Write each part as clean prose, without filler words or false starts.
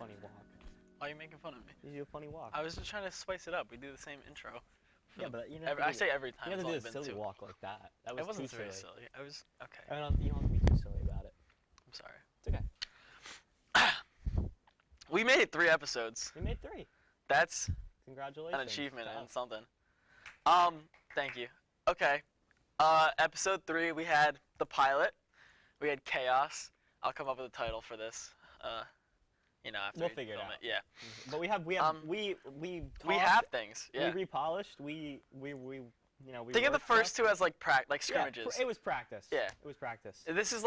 funny walk. Why are you making fun of me? You do a funny walk. I was just trying to spice it up. We do the same intro. Yeah, but you know. I say every time. You It's have to only do a been silly two. walk like that. That was It wasn't too very silly. silly. I was okay. You don't have to be too silly about it. I'm sorry. It's okay. We made 3 episodes. We made 3. That's Congratulations. an achievement to and us. something. Thank you. Okay. Episode 3, we had the pilot. We had chaos. I'll come up with a title for this. After We'll we figure it film out. Yeah. But we have We talked, have things. Yeah. We repolished. We Think of the worked first stuff. 2 as like scrimmages. Yeah, it was practice. Yeah. It was practice. This is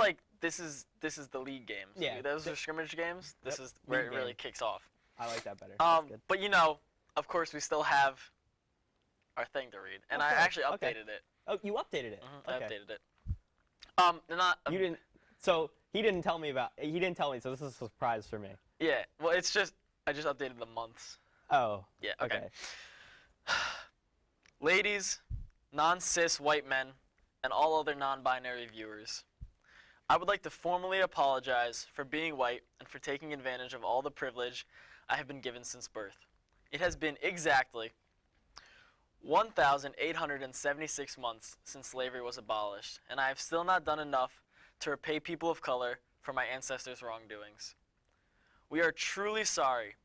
the league games. Yeah. Those are scrimmage games. This Yep, is where league it really game. kicks off. I like that better. That's good. But of course we still have our thing to read, and I Okay, actually okay. updated it. Oh, you updated it. I Okay. updated it. You didn't. So he didn't tell me about. He didn't tell me. So this is a surprise for me. Yeah. Well, I just updated the months. Oh. Yeah. Okay. Okay. Ladies, non-cis white men, and all other non-binary viewers, I would like to formally apologize for being white and for taking advantage of all the privilege I have been given since birth. It has been exactly 1,876 months since slavery was abolished, and I have still not done enough to repay people of color for my ancestors' wrongdoings. We are truly sorry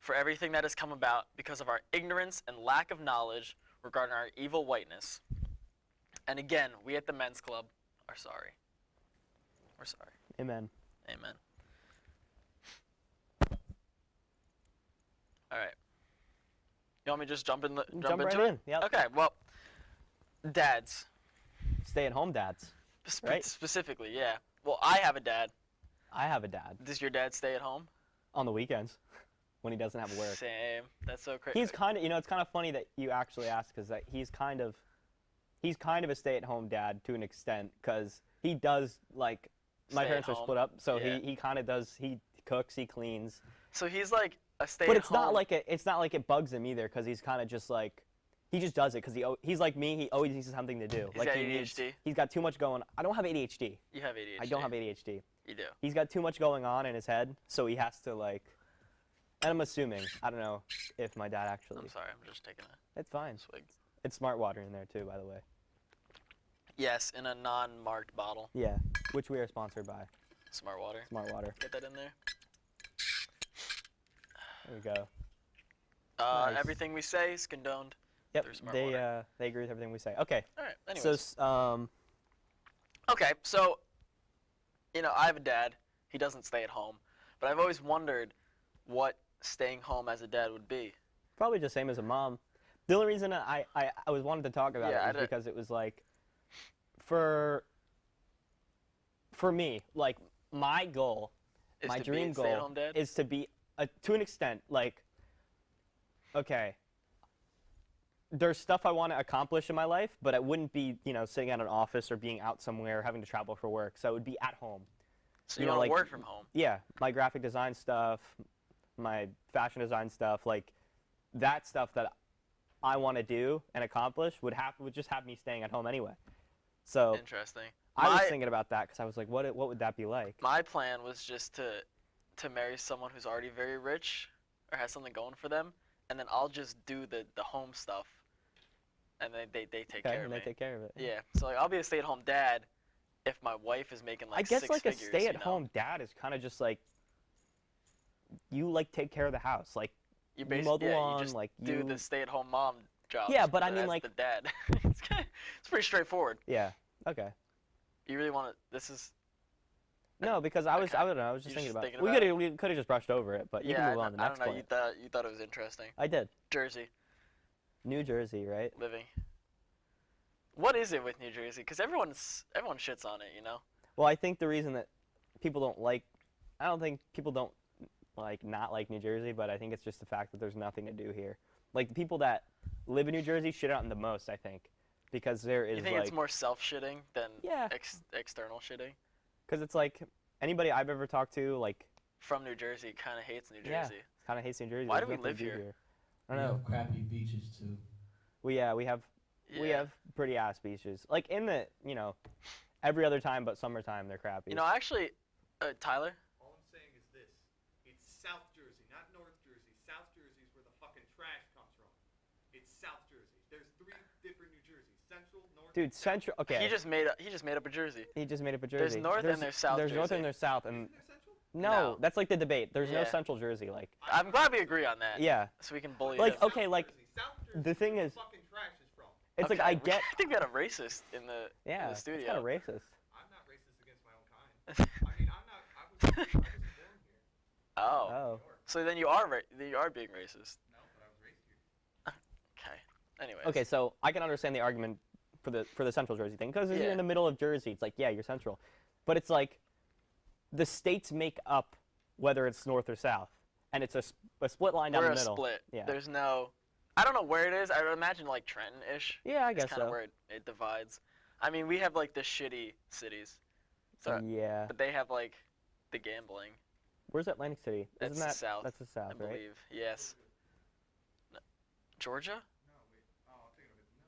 for everything that has come about because of our ignorance and lack of knowledge regarding our evil whiteness. And again, we at the Men's Club are sorry. We're sorry. Amen. Amen. All right. You want me to just jump into right it? in. Yep. Okay. Well, dads. Stay-at-home dads. Right? Specifically, yeah. Well, I have a dad. I have a dad. Does your dad stay at home? On the weekends, when he doesn't have work. Same. That's so crazy. He's kind of. It's kind of funny that you actually asked, because he's kind of a stay-at-home dad to an extent, because he does like. My Stay parents at are home. split up, so Yeah. he kind of does. He cooks, he cleans. So he's like a stay-at-home. But it's not like it bugs him either, because he's kind of just like, he just does it because he's like me. He always needs something to do. He's like got he ADHD? He's got too much going. I don't have ADHD. You have ADHD. I don't have ADHD. You do. He's got too much going on in his head, so he has to like. And I'm assuming. I don't know if my dad actually. I'm sorry. I'm just taking a It's fine. swig. It's smart water in there too, by the way. Yes, in a non-marked bottle. Yeah, which we are sponsored by. Smart water. Smart water. Get that in there. There we go. Nice. Everything we say is condoned. Yep. through Smart water. They agree with everything we say. Okay. All right. Anyways. So Okay, so, I have a dad. He doesn't stay at home. But I've always wondered what staying home as a dad would be. probably just same as a mom. The only reason I was wanted to talk about it is because it was like, for me, like my goal, my dream goal stay-at-home dad? is to be, to an extent, like, okay, there's stuff I want to accomplish in my life, but it wouldn't be, sitting at an office or being out somewhere, having to travel for work. So it would be at home. So you want to work from home? Yeah, my graphic design stuff, my fashion design stuff, like that stuff that I want to do and accomplish would just have me staying at home anyway. So Interesting. I was thinking about that because I was like, what would that be like? My plan was just to marry someone who's already very rich or has something going for them, and then I'll just do the home stuff, and then they take care of me. They take care of it. Yeah, so like, I'll be a stay-at-home dad if my wife is making like I guess 6 like figures, a stay-at-home dad is kind of just like, you like take care of the house, like You mow the lawn, you just like do the stay-at-home mom job. Yeah, but I mean, as like- the dad. It's pretty straightforward. Yeah. Okay. You really want to? This is. No, because I Okay. don't know. I was just You're thinking just about. thinking We could have just brushed over it, but you can move on to the I next don't know. point. You thought it was interesting. I did. Jersey, New Jersey, right? living. What is it with New Jersey? Because everyone shits on it, Well, I think the reason that people don't like, I don't think people don't not like New Jersey, but I think it's just the fact that there's nothing to do here. Like the people that live in New Jersey shit out in the most, I think, because there is You think like, it's more self-shitting than Yeah. external shitting? because it's like anybody I've ever talked to, like, From New Jersey, kind of hates New Yeah. Jersey. kind of hates New Jersey. Why There's do we nothing live to do here? I don't We know. have crappy beaches too. We have Yeah. pretty ass beaches. Like in the every other time but summertime they're crappy. Actually, Tyler. All I'm saying is this: it's South Jersey. Dude, Central. Okay. He just made up a jersey. He just made up a jersey. There's North and there's South There's North Jersey. and there's South, and No. no, that's like the debate. There's no Yeah. Central Jersey, like. I'm glad we agree on that. Yeah. So we can bully Like, him. okay, like, the thing is, Fucking trash is from. it's like I get. I think we had a racist in the Yeah. the studio. It's kind of racist. I'm not racist against my own kind. I mean, I wasn't born here. Oh. Oh. So then you are being racist. No, but I was raised here. Okay. Anyways. Okay, so I can understand the argument for the Central Jersey thing because Yeah. you're in the middle of Jersey. It's like, yeah, you're Central, but it's like the states make up whether it's North or South, and it's a split line down We're the a middle. split. Yeah. There's no. I don't know where it is. I would imagine like Trenton-ish. Yeah, I It's guess kind of so. where it divides. I mean, we have like the shitty cities. So, Yeah. but they have like the gambling. Where's Atlantic City? That's Isn't that the South. That's the South, I right? believe. Yes. No. Georgia? No, wait. Oh, I'm thinking of it.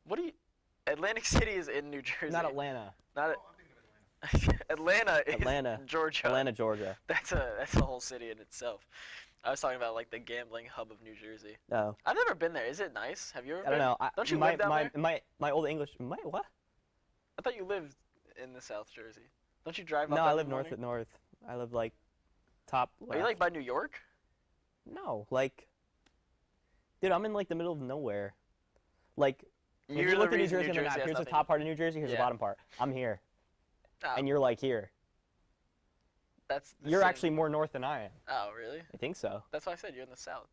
No. What do you? Atlantic City is in New Jersey. Not Atlanta. Not Oh, I'm thinking of Atlanta. Atlanta is Atlanta. Georgia. Atlanta, Georgia. That's a whole city in itself. I was talking about like the gambling hub of New Jersey. Oh, I've never been there. Is it nice? Have you ever I don't been? know. Don't you my, live down my, there? My old English. My what? I thought you lived in the South Jersey. Don't you drive up No, I every live north morning? at north. I live like top left. Are you like by New York? No, like, dude, I'm in like the middle of nowhere. Like, if You're you the look at New reason Jersey on the map, has here's the nothing- top part of New Jersey, here's the Yeah. bottom part. I'm here, Oh, and you're like here. that's the You're same. actually more north than I am. Oh, really? I think so. That's why I said you're in the South.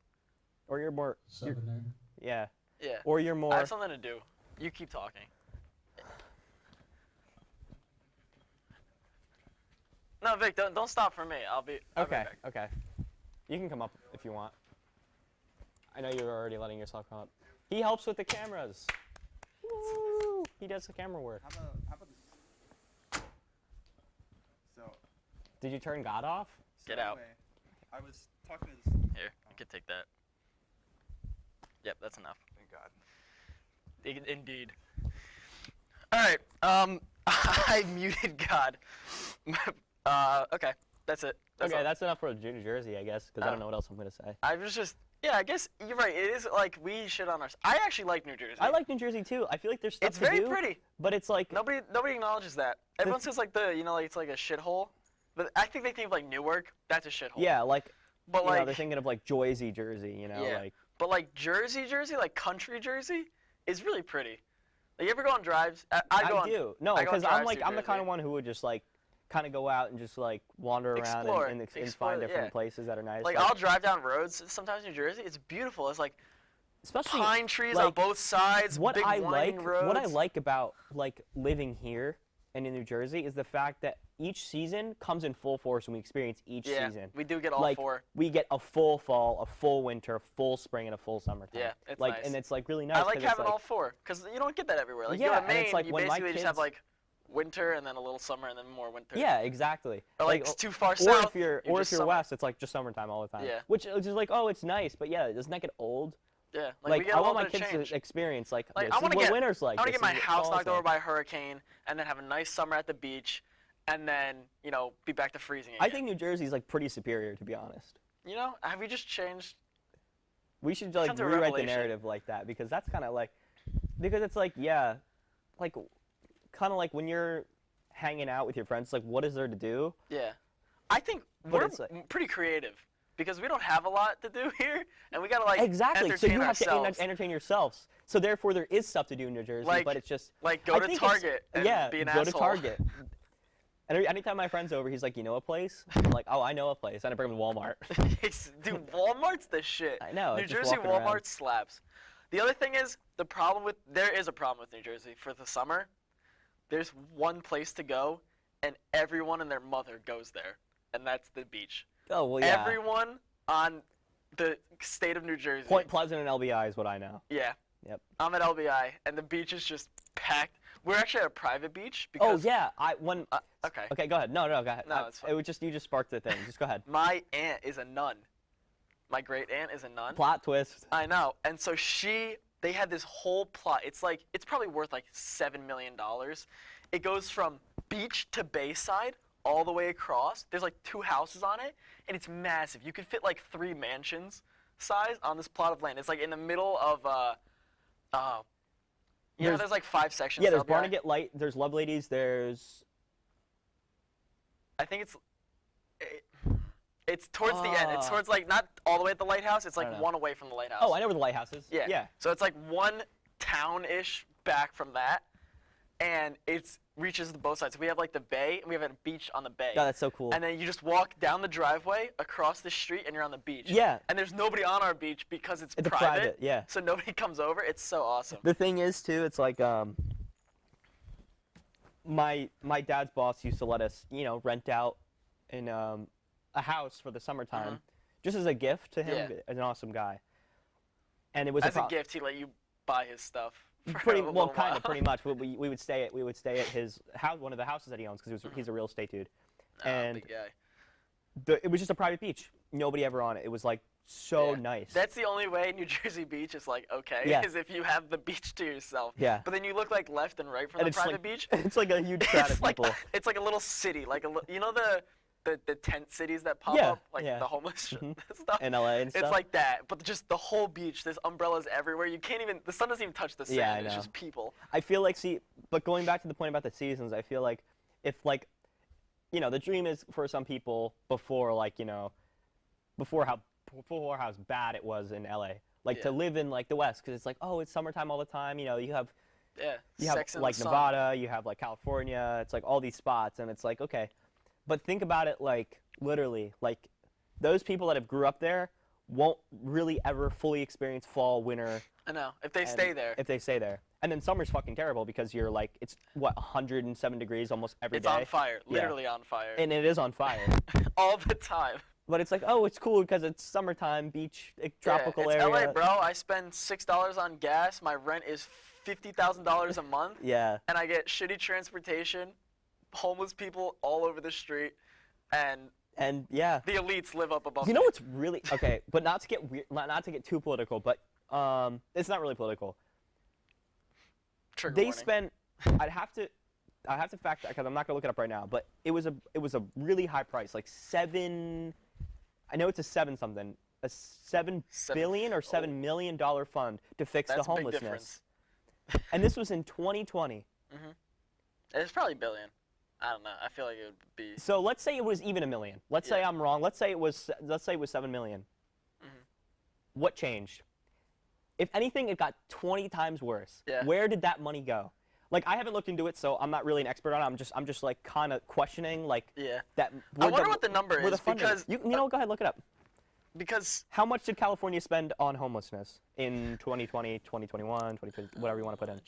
Or you're more. Southerner. Yeah. Yeah. Or you're I more. have something to do. You keep talking. No, Vic, don't stop for me. I'll be right Okay. back. Okay. You can come up if you want. I know you're already letting yourself come up. He helps with the cameras. Woo! He does the camera work. How about this? So, Did you turn God off? Get out. anyway, I was talking to this. Here, you can take that. Yep, that's enough. Thank God. Indeed. All right. I muted God. Okay, that's it. Okay, all. that's enough for New Jersey, I guess, because I Oh. don't know what else I'm gonna say. I was just. Yeah, I guess you're right. It is like we shit on our. I actually like New Jersey. I like New Jersey too. I feel like there's stuff It's to very do, pretty. but it's like Nobody acknowledges that. Everyone says like like it's like a shithole, but I think they think of like Newark. That's a shithole. yeah, like But you know, like, they're thinking of like Jersey, you know, Yeah. like but like Jersey, like country Jersey, is really pretty. Like you ever go on drives? I go on. do. No, I go on because I'm drives like through I'm the kind of Jersey. one who would just like kind of go out and just like wander around Explore. and Explore, find different yeah. places that are nice. Like I'll drive down roads sometimes in New Jersey. It's beautiful. It's like especially pine trees on like, both sides. what big I winding like roads. what I like about like living here and in New Jersey is the fact that each season comes in full force and we experience each Yeah, season. we do get all like four. we get a full fall, a full winter, a full spring, and a full summertime. Yeah, it's like nice. and it's like really nice. I like 'cause it's, having all four because you don't get that everywhere. Like Yeah, you go to and Maine, it's like you when my basically just have kids- like winter and then a little summer and then more winter. Yeah, exactly. Or like it's too far or south. if you're just west, summer. it's like just summertime all the time. Yeah. Which is just like, oh, it's nice, but yeah, doesn't that get old? Yeah, Like, we get I a want little my bit of kids change. to experience like, Like, this I is wanna what get- winter's like. I want to this get my is what house fall's knocked over like. by a hurricane and then have a nice summer at the beach and then, be back to freezing again. I think New Jersey's like pretty superior, to be honest. Have we just changed? We should like Come to a rewrite the revelation. narrative like that because that's kind of like, because it's like yeah, like kind of like when you're hanging out with your friends, like what is there to do? Yeah. I think But we're it's like- pretty creative because we don't have a lot to do here and we got to like Exactly. So entertain you have ourselves. to entertain yourselves. So therefore, there is stuff to do in New Jersey, Like- but it's just Like go I to think it's- Target and yeah, be an go asshole. to Target. And anytime my friend's over, he's like, you know a place? I'm like, oh, I know a place. And I bring him to Walmart. Dude, Walmart's the shit. I know, New it's just Jersey walking around. Walmart slaps. The other thing is there is a problem with New Jersey for the summer. There's one place to go, and everyone and their mother goes there, and that's the beach. Oh, well, yeah. Everyone on the state of New Jersey. Point Pleasant and LBI is what I know. Yeah. Yep. I'm at LBI, and the beach is just packed. We're actually at a private beach Oh, because. yeah. Okay. Okay, go ahead. No, go ahead. No, it's fine. It was just, you just sparked the thing. Just go ahead. My aunt is a nun. My great aunt is a nun. Plot twist. I know. And so they had this whole plot. It's probably worth like $7 million. It goes from beach to bayside all the way across. There's like 2 houses on it, and it's massive. You could fit like 3 mansions size on this plot of land. It's like in the middle of You know, there's like 5 sections. Yeah, there's to LBI? Barnegat Light. There's Love Ladies. There's I think it's towards the end. It's towards like not all the way at the lighthouse. It's I like don't know. one away from the lighthouse. oh, I know where the lighthouse is. Yeah. Yeah. So it's like one town-ish back from that, and it reaches the both sides. So we have like the bay, and we have a beach on the bay. Yeah, that's so cool. And then you just walk down the driveway across the street, and you're on the beach. Yeah. And there's nobody on our beach because it's It's private. private, yeah. So nobody comes over. It's so awesome. The thing is too, it's like my dad's boss used to let us, rent out in a house for the summertime, just as a gift to him. Yeah. As an awesome guy. And it was As a gift, he let you buy his stuff. For pretty a well, little kind while. of, pretty much. We would stay at his house, one of the houses that he owns, because he's a real estate dude. And big guy. it was just a private beach, nobody ever on it. It was like so Yeah. nice. That's the only way New Jersey Beach is like okay, Yeah. is if you have the beach to yourself. Yeah. But then you look like left and right from And the it's private like, beach. It's like a huge crowd of It's like people. it's like a little city, like you know the tent cities that pop Yeah, up, like yeah. the homeless Mhm. stuff. In LA and It's stuff. like that, but just the whole beach. There's umbrellas everywhere. You can't even. The sun doesn't even touch the sand. Yeah, I It's know. just people. I feel like, but going back to the point about the seasons, I feel like if like, the dream is for some people before how bad it was in LA, like to Yeah. live in like the West, because it's like, oh, it's summertime all the time. You have Yeah. you have Sex in like the sun. Nevada, you have like California. It's like all these spots, and it's like okay, but think about it like literally, like those people that have grew up there won't really ever fully experience fall, winter. I know. If they and stay there, If they stay there. And then summer's fucking terrible because you're like, it's what, 107 degrees almost every it's day. on fire. Yeah. Literally on fire. And it is on fire. All the time. But it's like, oh, it's cool because it's summertime, beach, tropical yeah, it's area. LA, bro. I spend $6 on gas. My rent is $50,000 a month. Yeah. And I get shitty transportation, homeless people all over the street, and And yeah. the elites live up above You know me. what's really, okay, but not to get weird, not to get too political, but it's not really political. Trigger They warning. spent, I have to fact that because I'm not gonna look it up right now, but it was a really high price, like I know it's a 7 something, a 7 billion or $7 million fund to fix That's the a big homelessness. difference. And this was in 2020. It's probably billion. I don't know. I feel like it would be. So let's say it was even $1 million. Let's say Yeah. I'm wrong. Let's say it was 7 million. What changed? If anything, it got 20 times worse. Yeah. Where did that money go? Like I haven't looked into it, so I'm not really an expert on it. I'm just like kind of questioning like Yeah. that. I wonder what the number where the is funding- because you know, go ahead, look it up. because How much did California spend on homelessness in 2020, 2021, 2020, whatever you want to put in?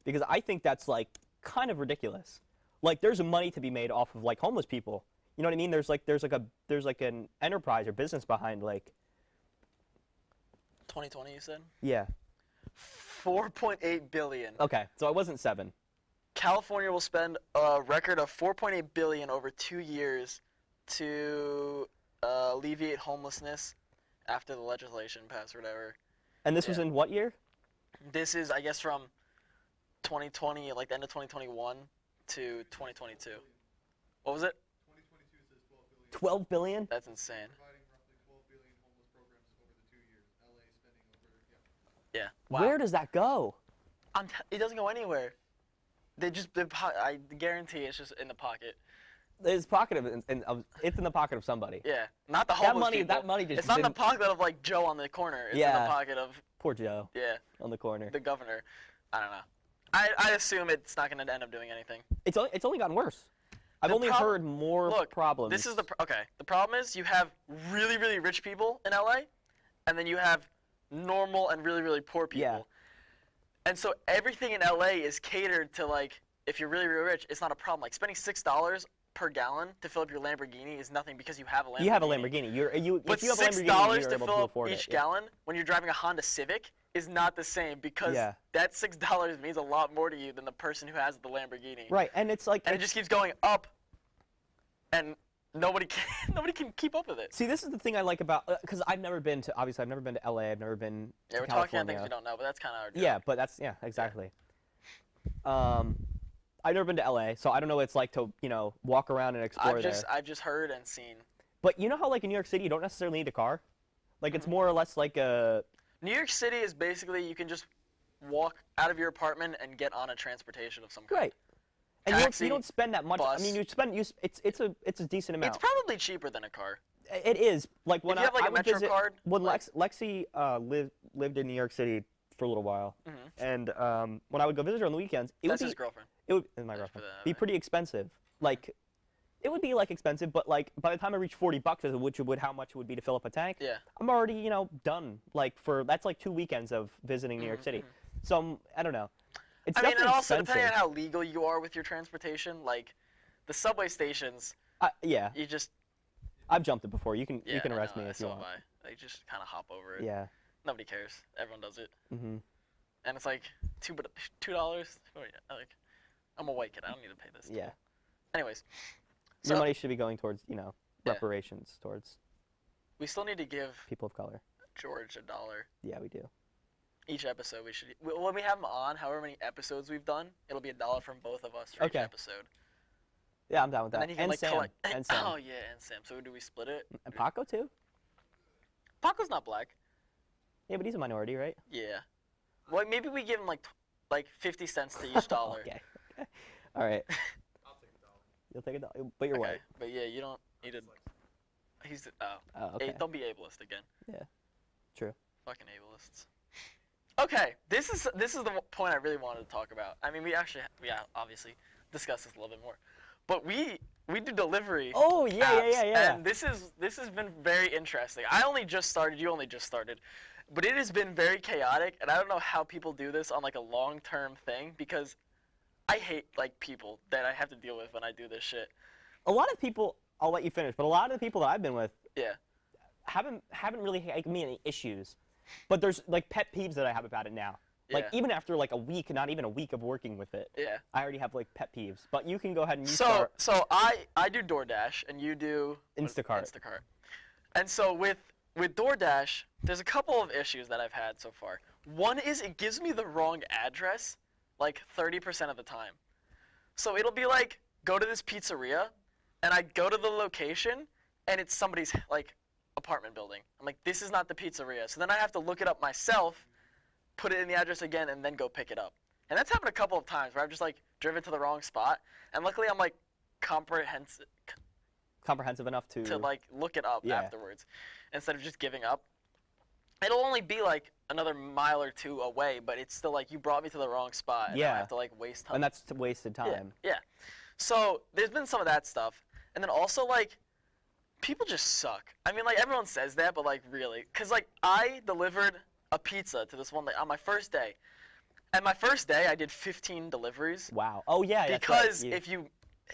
Because I think that's like kind of ridiculous. Like there's money to be made off of like homeless people. You know what I mean? There's like an enterprise or business behind like 2020 you said yeah. 4.8 billion. Okay, so it wasn't 7. California will spend a record of 4.8 billion over 2 years to alleviate homelessness after the legislation passed or whatever. And this was Yeah. in what year? This is, I guess, from 2020, like the end of 2021 to 2022. What was it? 2022 says 12 12 billion. billion? That's insane. Providing roughly 12 billion homeless programs over the 2 years. LA spending over, yeah. Yeah. Wow. Where does that go? It doesn't go anywhere. I guarantee it's just in the pocket. It's it's in the pocket of somebody. Yeah. Not the homeless people. That money just It's not in the didn't- pocket of like Joe on the corner. It's in Yeah. the pocket of Poor Joe yeah, on the corner. the governor. I don't know. I assume it's not going to end up doing anything. It's only gotten worse. I've The only prob- heard more Look, problems. This is okay. The problem is you have really, really rich people in LA, and then you have normal and really, really poor people. Yeah. And so everything in LA is catered to like, if you're really, really rich, it's not a problem. Like spending $6 per gallon to fill up your Lamborghini is nothing because you have a Lamborghini. You have a Lamborghini. But if you have a Lamborghini, $6 you're to able fill to up afford each it. Yeah. gallon when you're driving a Honda Civic is not the same because Yeah. that $6 means a lot more to you than the person who has the Lamborghini. Right, and it's like And it just keeps going up, and nobody can keep up with it. see, this is the thing I like about because I've never been to LA. I've never been Yeah, to we're talking California. on things we don't know, but that's kind of our job. Yeah, but that's exactly. I've never been to LA, so I don't know what it's like to walk around and explore there. I've just heard and seen. But you know how like in New York City you don't necessarily need a car, like Mm-hmm. it's more or less like a New York City is basically you can just walk out of your apartment and get on a transportation of some kind. Right. And Taxi, you don't spend that much. bus. I mean, it's a decent amount. It's probably cheaper than a car. It is. Like when If you have, like, I a would Metro visit, card, when like- Lexi lived in New York City for a little while, Mhm. and when I would go visit her on the weekends, That's his girlfriend. it would my Just girlfriend put that out be there. pretty expensive. Like, it would be like expensive, but like by the time I reach $40, which would how much it would be to fill up a tank, Yeah. I'm already done. Like that's like 2 weekends of visiting New York City. So I don't know. It's I mean, definitely and also expensive. depending on how legal you are with your transportation, like the subway stations, Yeah, you just I've jumped it before. You can yeah, can I arrest know, me if so you have want. I. Like just kind of hop over it. Yeah. Nobody cares. Everyone does it, Mhm. and it's like $2. Oh yeah, like I'm a white kid. I don't need to pay this. Yeah. Anyways, Your so money should be going towards Yeah. reparations towards we still need to give people of color. George $1 Yeah, we do. each episode. We should when we have him on, however many episodes we've done, it'll be $1 from both of us for Okay. each episode. Yeah, I'm down with that. And then he can like Sam. collect. And Sam. Oh yeah, and Sam. So do we split it? And Paco too? Paco's not black. Yeah, but he's a minority, right? Yeah. Well, maybe we give him like 50 cents to each dollar. Okay. All right. I'll take $1. You'll take a dollar, but you're Okay. white. But yeah, you don't need to. He's Oh, okay. don't be ableist again. Yeah. True. Fucking ableists. Okay, this is the point I really wanted to talk about. I mean, we obviously discussed this a little bit more, but we do delivery. Oh yeah, apps, yeah. And this has been very interesting. I only just started. You only just started, but it has been very chaotic, and I don't know how people do this on like a long-term thing because I hate like people that I have to deal with when I do this shit. A lot of people. I'll let you finish, but a lot of the people that I've been with Yeah. haven't really had me any issues. But there's like pet peeves that I have about it now. Like Yeah. even after like a week, not even a week of working with it, Yeah. I already have like pet peeves. But you can go ahead and you So start. I do DoorDash and you do Instacart. Instacart. And so with DoorDash, there's a couple of issues that I've had so far. One is it gives me the wrong address like 30% of the time. So it'll be like go to this pizzeria and I go to the location and it's somebody's like apartment building. I'm like this is not the pizzeria. So then I have to look it up myself, put it in the address again and then go pick it up. And that's happened a couple of times where I've just like driven to the wrong spot and luckily I'm like comprehensive Enough to like look it up Yeah. afterwards instead of just giving up. It'll only be like another mile or two away, but it's still like you brought me to the wrong spot and I Yeah. have to like waste time. and that's wasted yeah, time. yeah. So there's been some of that stuff. And then also like people just suck. I mean like everyone says that, but like really. Cause like I delivered a pizza to this one like on my first day. And my first day I did 15 deliveries. Wow. Oh yeah. that's Because right. if you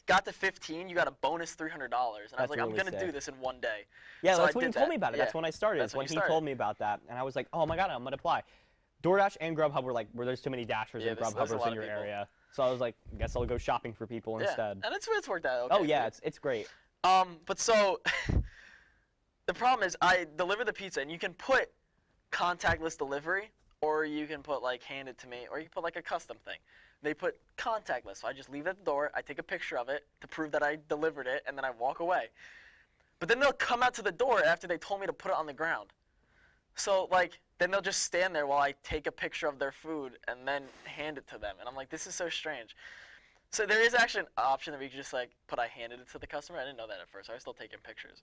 got to 15, you got a bonus $300. And I was That's like, I'm really going to do sick. this in one day. Yeah, So that's I when you did told that. me about it. Yeah. That's when I started. That's That's when when you he started. told me about that, and I was like, oh my god, I'm gonna apply. DoorDash and Grubhub were like, there's too many Dashers Yeah, and there's a Grubhubbers lot in of your people. area. So I was like, I guess I'll go shopping for people Yeah, instead. and it's worked out okay. Oh yeah, for it's great. me. But so the problem is I deliver the pizza and you can put contactless delivery or you can put like hand it to me or you can put like a custom thing. They put contactless, so I just leave it at the door, I take a picture of it to prove that I delivered it, and then I walk away. But then they'll come out to the door after they told me to put it on the ground. So like then they'll just stand there while I take a picture of their food and then hand it to them. And I'm like, this is so strange. So there is actually an option that we could just like put I handed it to the customer. I didn't know that at first. I was still taking pictures.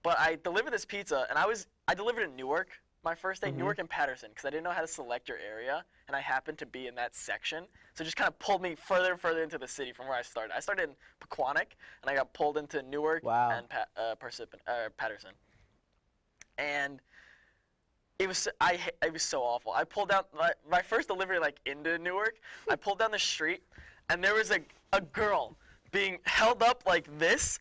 But I delivered this pizza and I delivered it in Newark my first day, Newark and Patterson, because I didn't know how to select your area and I happened to be in that section. So it just kind of pulled me further and further into the city from where I started. I started in Pequannock and I got pulled into Newark Wow. and Patterson. And it was so awful. I pulled down my first delivery like into Newark. I pulled down the street, and there was a girl being held up like this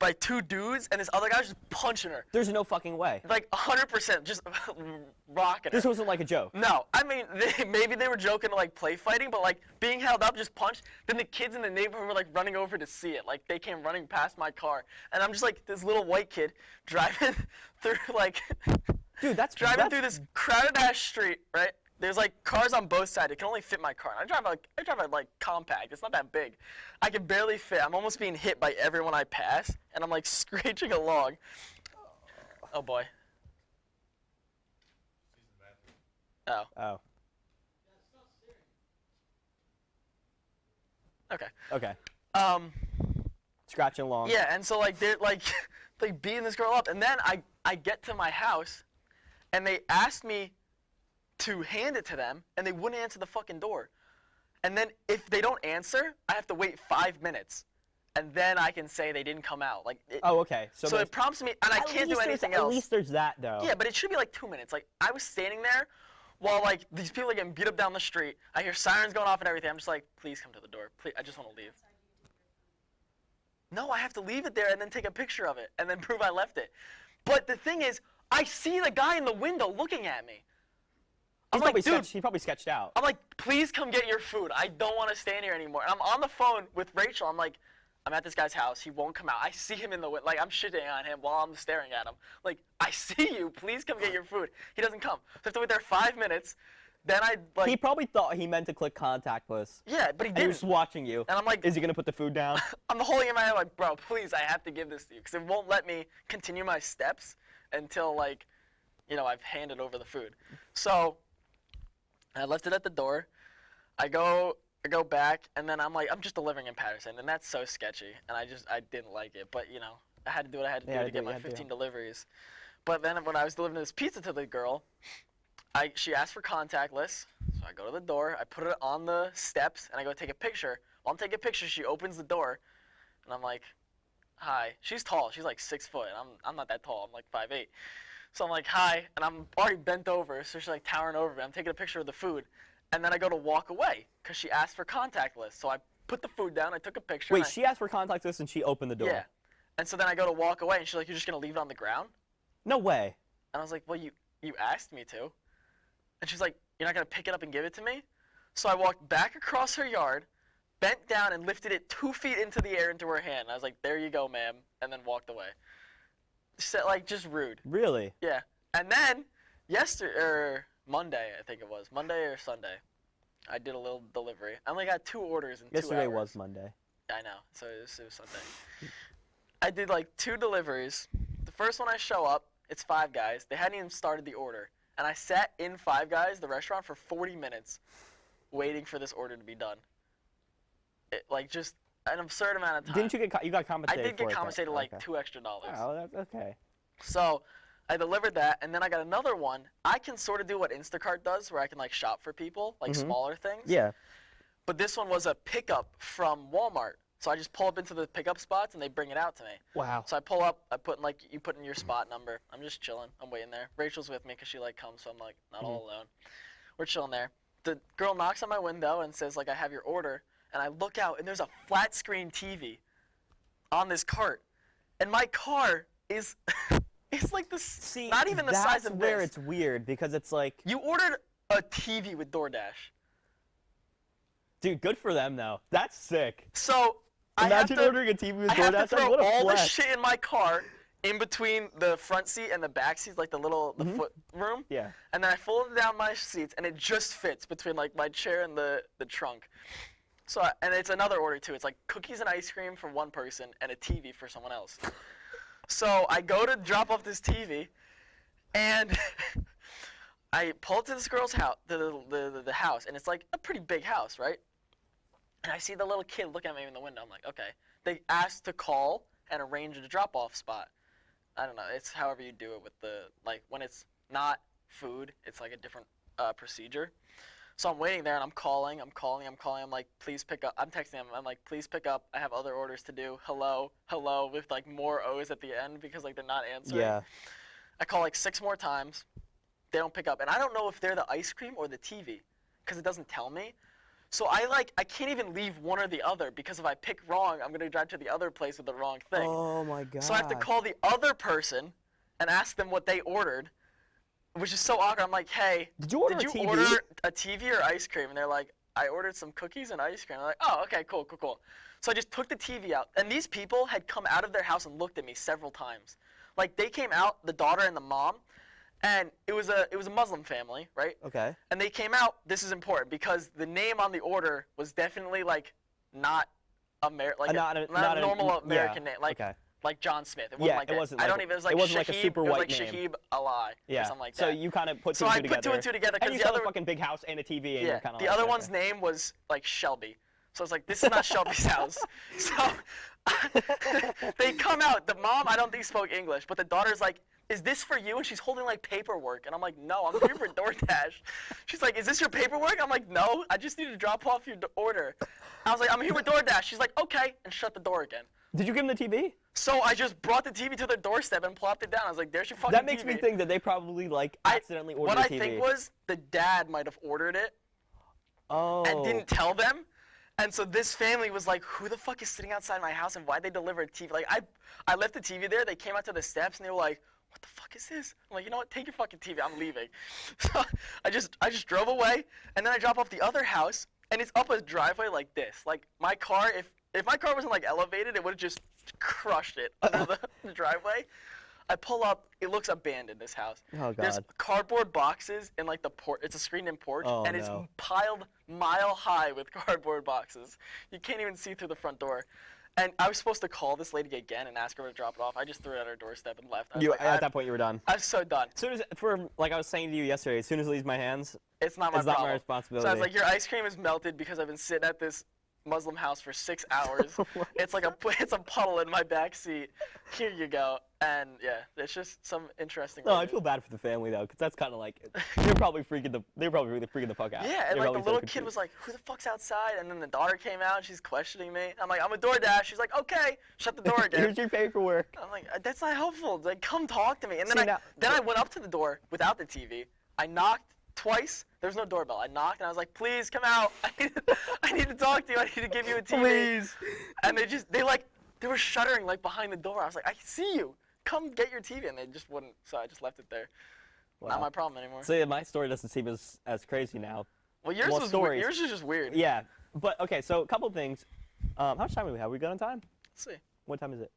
by two dudes, and this other guy was just punching her There's no fucking way. like 100%, just rocking her. This wasn't like a joke. No, I mean maybe they were joking to like play fighting, but like being held up, just punched. Then the kids in the neighborhood were like running over to see it. Like they came running past my car, and I'm just like this little white kid driving through like. Dude, that's Driving through this crowded ass street, right? There's like cars on both sides. It can only fit my car. I drive a like compact. It's not that big. I can barely fit. I'm almost being hit by everyone I pass, and I'm like screeching along. Oh boy. Oh. Oh. Okay. Okay. Um, Scratching along. yeah, and so like they're like like beating this girl up, and then I get to my house, and they asked me to hand it to them, and they wouldn't answer the fucking door. And then if they don't answer, I have to wait 5 minutes, and then I can say they didn't come out. Like. Oh, okay. So it prompts me, and I can't do anything else. At least there's that, though. Yeah, but it should be like 2 minutes. Like I was standing there while like these people are getting beat up down the street. I hear sirens going off and everything. I'm just like, please come to the door. Please, I just want to leave. No, I have to leave it there and then take a picture of it and then prove I left it. But the thing is, I see the guy in the window looking at me. I'm like, dude, he probably sketched out. I'm like, please come get your food. I don't want to stand here anymore. And I'm on the phone with Rachel. I'm like, I'm at this guy's house. He won't come out. I see him in the window. Like, I'm shitting on him while I'm staring at him. Like, I see you. Please come get your food. He doesn't come. So I have to wait there 5 minutes. Then I, like... He probably thought he meant to click contactless. Yeah, but he And didn't. he was just watching you. And I'm like... Is he going to put the food down? I'm holding in my hand like, bro, please, I have to give this to you. Because it won't let me continue my steps until, like, you know, I've handed over the food. So I left it at the door. I go back, and then I'm like, I'm just delivering in Patterson, and that's so sketchy, and I didn't like it, but you know, I had to do what I had to do to get my 15 deliveries. But then when I was delivering this pizza to the girl, she asked for contactless, so I go to the door, I put it on the steps, and I go take a picture. While I'm taking a picture, she opens the door, and I'm like, hi. She's tall, she's like 6 foot, and I'm not that tall, I'm like 5'8". So I'm like, hi, and I'm already bent over, so she's like towering over me. I'm taking a picture of the food. And then I go to walk away because she asked for contactless. So I put the food down, I took a picture. Wait, she asked for contactless and she opened the door? Yeah. And so then I go to walk away, and she's like, you're just going to leave it on the ground? No way. And I was like, well, you asked me to. And she's like, you're not going to pick it up and give it to me? So I walked back across her yard, bent down, and lifted it 2 feet into the air into her hand. And I was like, there you go, ma'am, and then walked away. So, like, just rude. Really? Yeah. And then Monday, I think it was. Monday or Sunday. I did a little delivery. I only got 2 orders in 2 hours. Yesterday was Monday. I know. So it was Sunday. I did like 2 deliveries. The first one I show up, it's Five Guys. They hadn't even started the order. And I sat in Five Guys, the restaurant, for 40 minutes waiting for this order to be done. Like just an absurd amount of time. Didn't you you got compensated I did get for compensated it, like okay. $2 extra. Oh, that's okay. So I delivered that, and then I got another one. I can sort of do what Instacart does, where I can like shop for people, like smaller things. Yeah. But this one was a pickup from Walmart. So I just pull up into the pickup spots, and they bring it out to me. Wow. So I pull up, I put in, like, you put in your spot number. I'm just chilling. I'm waiting there. Rachel's with me because she, like, comes, so I'm, like, not all alone. We're chilling there. The girl knocks on my window and says, like, I have your order. And I look out, and there's a flat screen TV on this cart. And my car is, it's like this, not even the size of this. That's where it's weird, because it's like... You ordered a TV with DoorDash. Dude, good for them, though. That's sick. So... Imagine ordering a TV with DoorDash. I have to throw what a all the flex. shit in my car in between the front seat and the back seats, like the little foot room. Yeah. And then I folded down my seats, and it just fits between like my chair and the trunk. So and it's another order too. It's like cookies and ice cream for one person and a TV for someone else. So I go to drop off this TV, and I pull up to this girl's house, the house, and it's like a pretty big house, right? And I see the little kid looking at me in the window. I'm like, okay. They asked to call and arrange a drop-off spot. I don't know. It's however you do it with the, like, when it's not food, it's like a different procedure. So I'm waiting there, and I'm calling. I'm like, please pick up. I'm texting them. I'm like, please pick up. I have other orders to do. Hello, hello, with, like, more O's at the end because, like, they're not answering. Yeah. I call, like, 6 more times. They don't pick up. And I don't know if they're the ice cream or the TV because it doesn't tell me. So I can't even leave one or the other because if I pick wrong, I'm going to drive to the other place with the wrong thing. Oh, my God. So I have to call the other person and ask them what they ordered, which is so awkward. I'm like, hey, did you order a TV or ice cream? And they're like, I ordered some cookies and ice cream. I'm like, oh, okay, cool. So I just took the TV out. And these people had come out of their house and looked at me several times. Like, they came out, the daughter and the mom, and it was a Muslim family, right? Okay. And they came out. This is important because the name on the order was definitely like not a normal American name, like John Smith. It wasn't like that. It wasn't. I don't even. It was like it wasn't Shahib, like a super white name. name. Shahib Ali or something like that. So you kind of put two and two together. So I put 2 and 2 together And because you the saw other a fucking big house and a TV. And the other one's name was like Shelby. So I was like, this is not Shelby's house. So they come out. The mom, I don't think spoke English, but the daughter's like, is this for you? And she's holding like paperwork. And I'm like, no, I'm here for DoorDash. She's like, is this your paperwork? I'm like, no, I just need to drop off your order. I was like, I'm here with DoorDash. She's like, okay, and shut the door again. Did you give them the TV? So I just brought the TV to their doorstep and plopped it down. I was like, there's your fucking TV. That makes me think that they probably like accidentally ordered What the TV. I think was the dad might have ordered it Oh. and didn't tell them. And so this family was like, who the fuck is sitting outside my house and why'd they deliver a TV? Like, I left the TV there. They came out to the steps and they were like, what the fuck is this? I'm like, you know what? Take your fucking TV. I'm leaving. So I just drove away, and then I drop off the other house, and it's up a driveway like this. Like, my car, if my car wasn't like elevated, it would have just crushed it under the driveway. I pull up, it looks abandoned, this house. Oh, God. There's cardboard boxes in like the porch. It's a screened-in porch, Oh, and it's no. piled mile high with cardboard boxes. You can't even see through the front door. And I was supposed to call this lady again and ask her to drop it off. I just threw it at her doorstep and left. I was like, At that point, you were done. I'm so done. As soon as, like I was saying to you yesterday, as soon as it leaves my hands, It's not my it's not problem. my responsibility. So I was like, your ice cream is melted because I've been sitting at this Muslim house for 6 hours. It's like it's a puddle in my back seat. Here you go. And yeah, it's just some interesting. No, I reviews. feel bad for the family though, because that's kind of like they're probably really freaking the fuck out. Yeah, and They're like the probably so little kid confused. was like, who the fuck's outside? And then the daughter came out and she's questioning me. I'm like, I'm a DoorDash. She's like, okay, shut the door again. Here's your paperwork. I'm like, that's not helpful. Like, come talk to me. And then See, then I went up to the door without the TV. I knocked twice. There was no doorbell. I knocked and I was like, please come out. I need to talk to you. I need to give you a TV. Please. And they were shuddering like behind the door. I was like, I see you. Come get your TV. And they just wouldn't. So I just left it there. Wow. Not my problem anymore. So yeah, my story doesn't seem as crazy now. Well, yours was stories. yours is just weird. Yeah, but okay. So a couple things. How much time do we have? We good on time? Let's see. What time is it?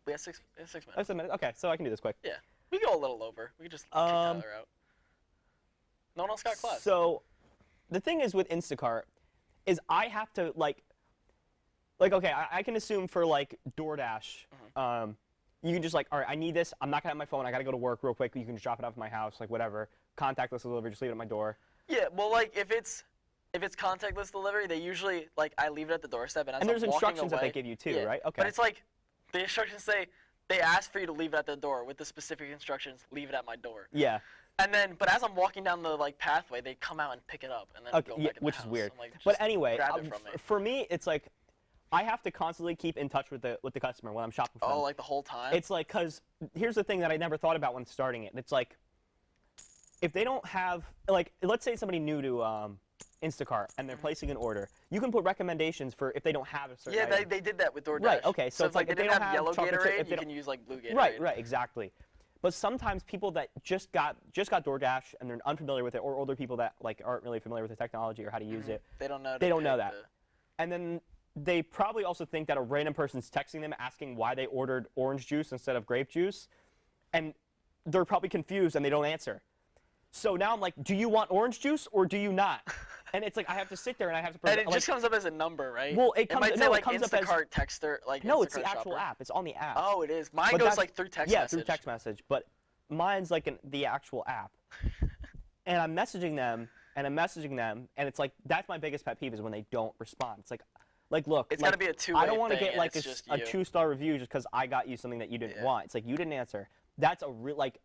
We have 6 minutes. Oh, 7 minutes. Okay, so I can do this quick. Yeah. We can go a little over. We could just kick Tyler out. No one else got class. So, the thing is with Instacart, is I have to like okay, I can assume for like DoorDash, you can just like, all right, I need this. I'm not gonna have my phone. I gotta go to work real quick. You can just drop it off at my house, like whatever. Contactless delivery, just leave it at my door. Yeah, well, like if it's contactless delivery, they usually like I leave it at the doorstep and as And there's I'm walking instructions away, that they give you too, yeah, right? Okay. But it's like the instructions say they ask for you to leave it at the door with the specific instructions. Leave it at my door. Yeah. And then, but as I'm walking down the like pathway, they come out and pick it up and then Okay, go yeah, back in the which is house. weird. I'm like, But just anyway, grab it from me. for me, it's like I have to constantly keep in touch with the customer when I'm shopping for them. Oh, like the whole time. It's like, because here's the thing that I never thought about when starting it. It's like, if they don't have, like, let's say somebody new to Instacart and they're placing an order, you can put recommendations for if they don't have a certain yeah, item. they did that with DoorDash. Right, okay, so So it's if like like they if didn't they have don't yellow have chocolate chip- Gatorade, if they you don't- can use like blue Gatorade. Right, exactly. But sometimes people that just got DoorDash and they're unfamiliar with it, or older people that like aren't really familiar with the technology or how to use it, They don't know. they don't know that. And then they probably also think that a random person's texting them asking why they ordered orange juice instead of grape juice, and they're probably confused and they don't answer. So now I'm like, do you want orange juice or do you not? And it's like I have to sit there and I have to. And it just comes up as a number, right? Well, it might say no, it like comes up as- Instacart texter, like no, Instacart it's the actual shopper. app. It's on the app. Oh, it is. Mine But goes that's- like through text yeah, message. through text message. But mine's like the actual app. And I'm messaging them, and it's like that's my biggest pet peeve is when they don't respond. It's like look, It's like, gotta be a two-way I don't want to thing, get and like it's just a you. 2-star review just because I got you something that you didn't Yeah. want. It's like you didn't answer. That's a real like.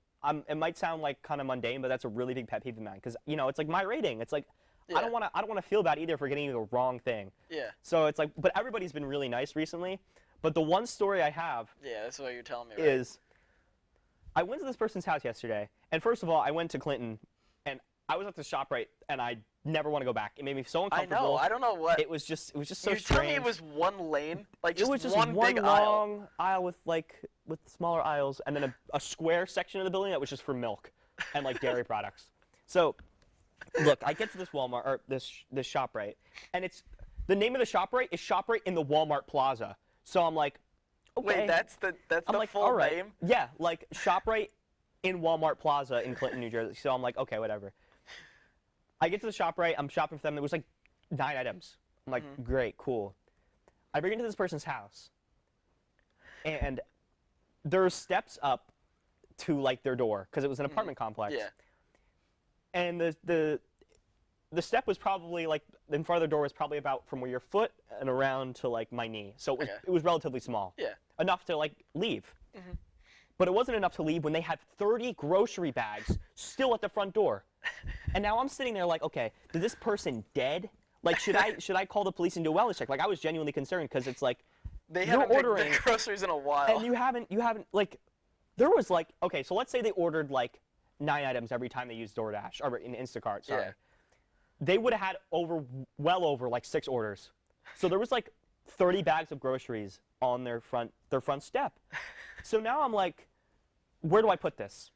It might sound like kind of mundane, but that's a really big pet peeve of mine because it's like my rating. It's like Yeah. I don't want to feel bad either for getting you the wrong thing. Yeah. So it's like, but everybody's been really nice recently. But the one story I have Yeah, that's what you're telling me, right? is I went to this person's house yesterday, and first of all, I went to Clinton, and I was at the ShopRite, and I never want to go back. It made me so I uncomfortable. know. I don't know what. It was just so You're strange. telling me it was one lane, like just, It was just one big aisle. long aisle with smaller aisles, and then a square section of the building that was just for milk and like dairy products. So, look, I get to this Walmart or this ShopRite, and the name of the ShopRite is ShopRite in the Walmart Plaza. So I'm like, okay. Wait, that's the I'm like, full all right. name? Yeah, like ShopRite in Walmart Plaza in Clinton, New Jersey. So I'm like, okay, whatever. I get to the ShopRite. I'm shopping for them. There was like 9 items. I'm like, great, cool. I bring it to this person's house, and there's steps up to like their door because it was an apartment complex. Yeah. And the the step was probably like in front of the door was probably about from where your foot and around to like my knee. So Okay. it was relatively small. Yeah. Enough to like leave. Mhm. But it wasn't enough to leave when they had 30 grocery bags still at the front door. And now I'm sitting there like, okay, is this person dead? Like, should I call the police and do a wellness check? Like, I was genuinely concerned because it's like, They you're haven't picked ordering the groceries in a while. and you haven't like, there was like, okay, so let's say they ordered like 9 items every time they used DoorDash or in Instacart. Sorry, Yeah. they would have had well over like 6 orders. So there was like 30 bags of groceries on their front step. So now I'm like, where do I put this?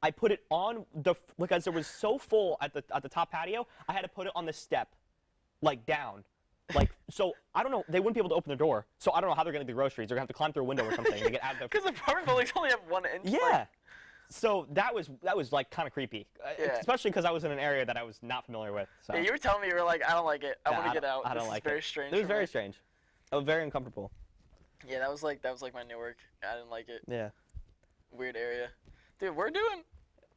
I put it on because it was so full at the top patio. I had to put it on the step, like down, like so. I don't know. They wouldn't be able to open the door, so I don't know how they're gonna get the groceries. They're gonna have to climb through a window or something to get out of the. Because apartment buildings only have 1 inch. Yeah. Like, So that was like kind of creepy, Yeah. especially because I was in an area that I was not familiar with. So. yeah, you were telling me you were like, I don't like it. I Yeah, want to get out. I don't This like is very it. strange. It was for very me. strange. I was very uncomfortable. Yeah, that was like my Newark. I didn't like it. Yeah. Weird area. Dude,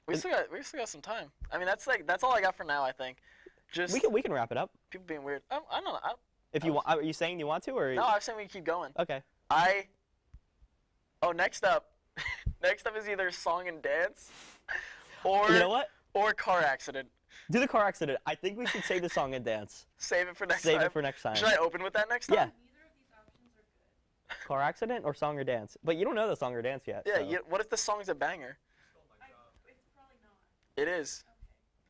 we still got some time. I mean, that's all I got for now. I think. Just We can wrap it up people being weird. I don't know. if you want. Are you saying you want to or? No, I was saying we can keep going. Okay. Next up is either song and dance, or You know what? or car accident. Do the car accident. I think we should save the song and dance. Save it for next Save time. it for next time. Should I open with that next time? Yeah. Neither of these options are good. Car accident or song or dance? But you don't know the song or dance yet. Yeah. so. What if the song's a banger? It's probably not. It is. Okay.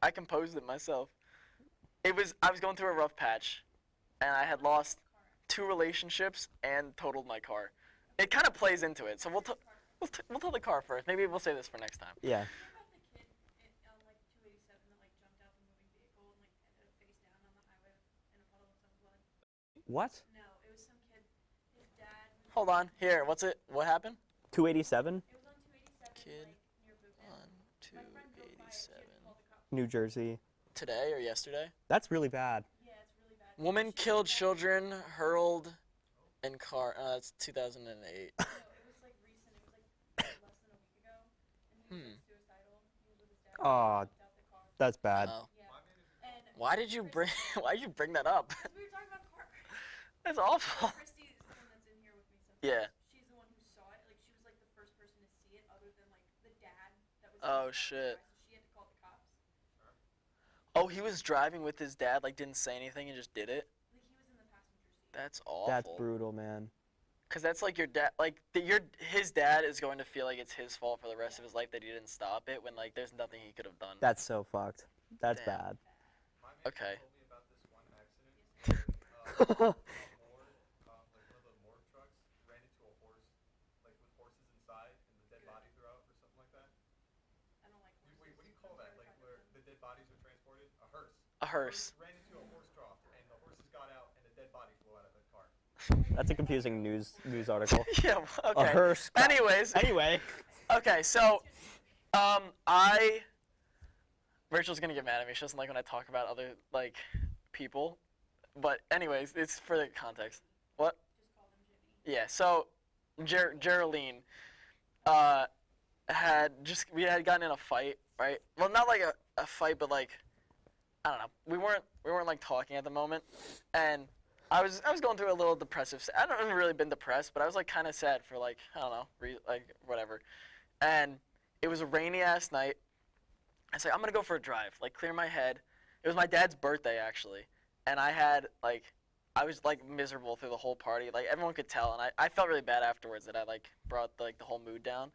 I composed it myself. I was going through a rough patch, and I had lost 2 relationships and totaled my car. It kind of plays into it, so we'll tell the car first. Maybe we'll say this for next time. Yeah. What about the kid on like 287 that like jumped out the moving vehicle and like ended up face down on the highway in a puddle of some blood? What? No, it was some kid. His dad. Hold on. Here, what happened? 287, It was on 287, Kid like near Boogan. On My friend drove by it. She had to 287. call the cops. New Jersey. Today or yesterday? That's really bad. Yeah, it's really bad. Woman She killed was children, hurled in car. That's 2008. No, it was like recent. It was like less than a week ago, and he was like, suicidal. He was with his dad. Aw. He jumped out the car. That's bad. Oh. Yeah. And Why did you bring that up? because we were talking about car. That's awful. Christy is the one that's in here with me sometimes. Yeah. She's the one who saw it. Like she was like the first person to see it, other than like the dad that was. Oh, in the car shit. with the guy, so she had to call the cops. Oh, he was driving with his dad, like didn't say anything and just did it. Like he was in the passenger seat. That's awful. That's brutal, man. Cause that's like your dad, his dad is going to feel like it's his fault for the rest of his life that he didn't stop it when like there's nothing he could have done. That's so fucked. That's Damn. bad. Okay. told me about this one accident where a morgue, like one of the morgue trucks ran into a horse, like with horses inside and the dead body throughout or something like that. I don't like horses. Wait, what do you call that? Like where the dead bodies are transported? A hearse. A hearse. Ran into a horse trough and the horses got out and the dead body flew out of the car. That's a confusing news article. Yeah. A Okay. hearse. Anyways. Anyway. Okay. So, Rachel's gonna get mad at me. She doesn't like when I talk about other like people. But anyways, it's for the context. What? Just call him Jimmy. Yeah. So, Geraldine, we had gotten in a fight, right? Well, not like a fight, but like, I don't know. We weren't like talking at the moment, and I was going through a little depressive. I haven't really been depressed, but I was like kind of sad for like I don't know, like whatever. And it was a rainy ass night. I said I'm gonna go for a drive, like clear my head. It was my dad's birthday actually, and I was like miserable through the whole party. Like everyone could tell, and I felt really bad afterwards that I like brought like the whole mood down.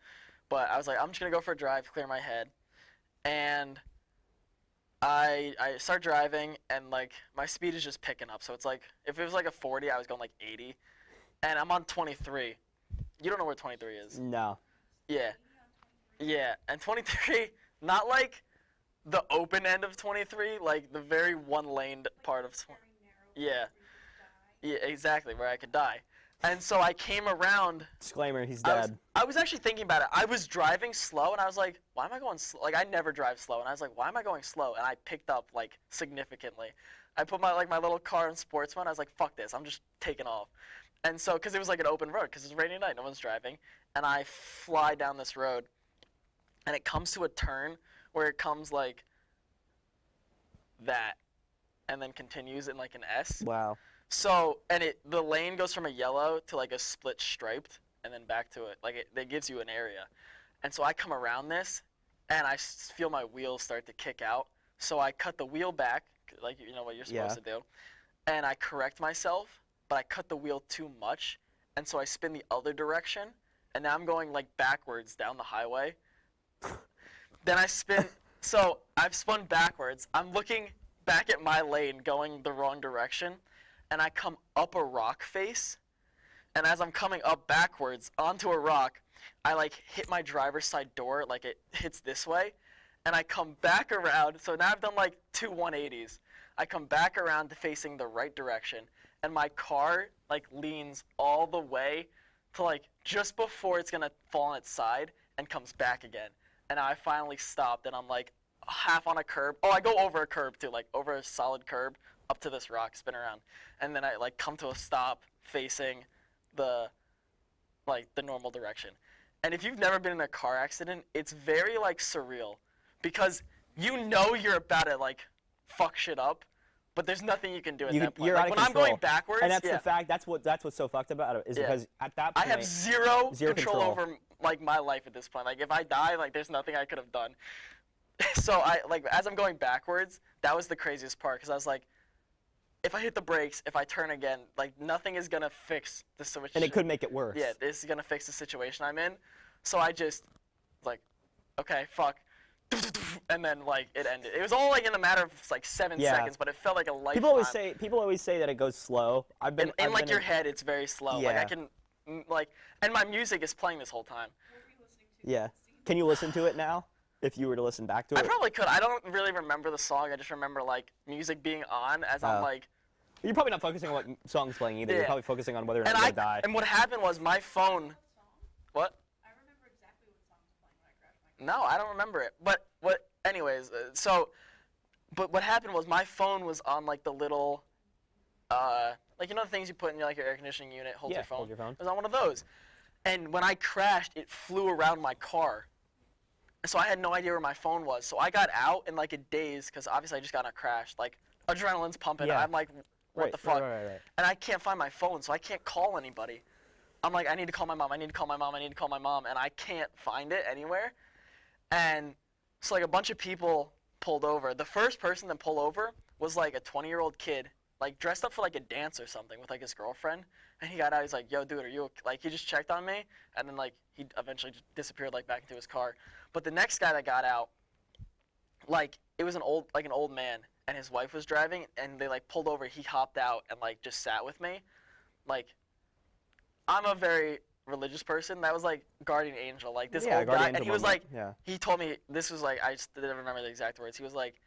But I was like I'm just gonna go for a drive, clear my head, and I start driving and like my speed is just picking up. So it's like if it was like a 40, I was going like 80, and I'm on 23. You don't know where 23 is. No. Yeah. Yeah, and 23, not like the open end of 23, like the very one-laned part of 20. Yeah. Yeah, exactly, where I could die. And so I came around. Disclaimer, he's I was, dead. I was actually thinking about it. I was driving slow, and I was like, why am I going slow? Like, I never drive slow. And I was like, why am I going slow? And I picked up, like, significantly. I put my little car in sports mode. I was like, fuck this. I'm just taking off. And so, because it was like an open road, because it's a rainy night, no one's driving. And I fly down this road, and it comes to a turn where it comes, like, that, and then continues in like an S. Wow. So, and the lane goes from a yellow to like a split striped, and then back to it. Like it gives you an area. And so I come around this, and I feel my wheels start to kick out. So I cut the wheel back, like you know what you're supposed to do, and I correct myself, but I cut the wheel too much, and so I spin the other direction, and now I'm going like backwards down the highway. Then I spin. So I've spun backwards. I'm looking back at my lane, going the wrong direction, and I come up a rock face. And as I'm coming up backwards onto a rock, I like hit my driver's side door, like it hits this way, and I come back around. So now I've done like 2 180s. I come back around to facing the right direction, and my car like leans all the way to like just before it's gonna fall on its side and comes back again. And I finally stopped, and I'm like half on a curb. Oh, I go over a curb too, like over a solid curb up to this rock, spin around, and then I like come to a stop facing the normal direction. And if you've never been in a car accident, it's very like surreal, because you know you're about to like fuck shit up, but there's nothing you can do at that point. You're Like out of when I'm control. going backwards, And that's the fact. That's what's so fucked about it is because at that I point have zero control control over like my life at this point. Like if I die, like there's nothing I could have done. So I like as I'm going backwards, that was the craziest part, because I was like, if I hit the brakes, if I turn again, like nothing is gonna fix the situation. and it could make it worse. Yeah, this is gonna fix the situation I'm in. So I just like, okay, fuck, and then like it ended. It was all like in a matter of like 7 seconds, but it felt like a lifetime. People always say that it goes slow. I've been in like your head, it's very slow. Like Yeah. I can like, and my music is playing this whole time. What were you listening to? Yeah. Can you listen to it now? If you were to listen back to it, I probably could. I don't really remember the song. I just remember like music being on as I'm like. You're probably not focusing on what song's playing either. Yeah. You're probably focusing on whether or not And you're gonna die. and what happened was my phone. What song? What? I remember exactly what song was playing when I crashed my car. No, I don't remember it. But what? Anyways, but what happened was my phone was on like the little, like you know the things you put in your like your air conditioning unit holds Yeah, your phone. hold your phone. It was on one of those, and when I crashed, it flew around my car. So I had no idea where my phone was. So I got out in like a daze, because obviously I just got in a crash. Like adrenaline's pumping. Yeah. I'm like, what the fuck? Right. And I can't find my phone, so I can't call anybody. I'm like, I need to call my mom. I need to call my mom. I need to call my mom, and I can't find it anywhere. And so like a bunch of people pulled over. The first person that pulled over was like a 20-year-old kid, like dressed up for like a dance or something with like his girlfriend. And he got out. He's like, "Yo, dude, are you okay?" Like he just checked on me, and then like he eventually just disappeared like back into his car. But the next guy that got out, like it was an old man, and his wife was driving, and they like pulled over. He hopped out and like just sat with me. Like I'm a very religious person. That was like guardian angel, like this old guy, and he was like, he told me this was like I just didn't remember the exact words. He was like,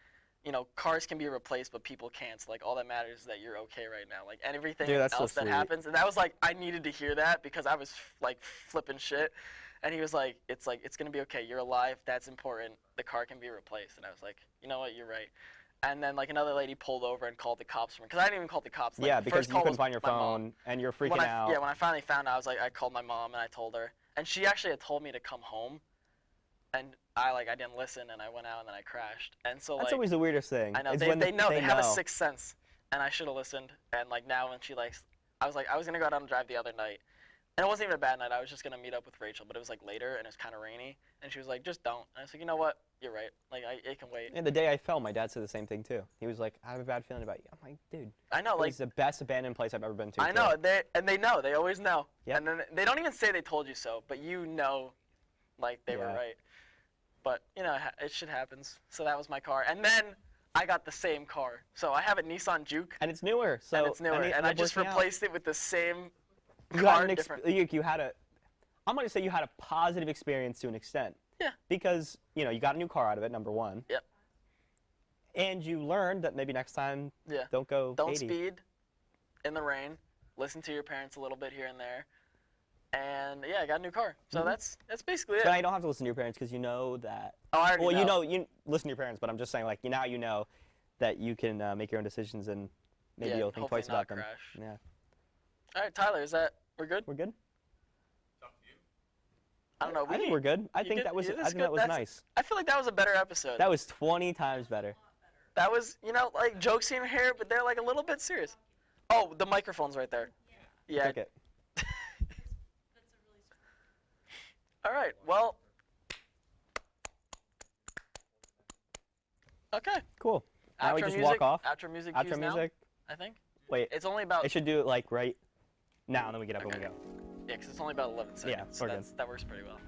you know, cars can be replaced, but people can't. So, like all that matters is that you're okay right now. Like and everything else that happens, and that was like I needed to hear that, because I was like flipping shit. And he was like, it's gonna be okay. You're alive. That's important. The car can be replaced. And I was like, you know what? You're right. And then like another lady pulled over and called the cops for me, because I didn't even call the cops. Like, yeah, because first you call couldn't was find your my mom. phone and you're freaking out. Yeah, when I finally found out, I called my mom and I told her, and she actually had told me to come home, and I didn't listen, and I went out and then I crashed. And so That's always the weirdest thing. I know is they when know they have a know. sixth sense, and I should have listened. And like now when she I was gonna go out and drive the other night. And it wasn't even a bad night. I was just going to meet up with Rachel, but it was like later, and it was kind of rainy. And she was like, just don't. And I was like, you know what? You're right. Like, it can wait. And the day I fell, my dad said the same thing, too. He was like, I have a bad feeling about you. I'm like, dude. I know. It's the best abandoned place I've ever been to. I know. They know. They always know. Yep. And then they don't even say they told you so, but you know, like, they were right. But, you know, it shit happens. So that was my car. And then I got the same car. So I have a Nissan Juke. And it's newer. So and it's newer. I mean, and I just replaced it with the same car. You had a... I'm going to say you had a positive experience to an extent. Yeah. Because, you know, you got a new car out of it, number one. Yep. And you learned that maybe next time, don't go 80. Speed in the rain. Listen to your parents a little bit here and there. And, yeah, I got a new car. So that's basically it. But I don't have to listen to your parents because you know that... Oh, I already know. You listen to your parents, but I'm just saying, like, now you know that you can make your own decisions and maybe you'll think twice about them. Crash. Yeah. All right, Tyler, we're good? We're good? I don't know. I think we're good. I think that was nice. I feel like that was a better episode. That was 20 times better. That was, you know, like jokes here and here, but they're like a little bit serious. Oh, the microphone's right there. Yeah. Took it. That's a really smart. All right. Well. Okay. Cool. Now we Outro just music, walk off. Outro music. Outro cues now, music. I think. Wait, It's only about. it should do it like right now, and then we get up and we Okay. go. Yeah, because it's only about 11 seconds. Yeah, so we're good. that works pretty well.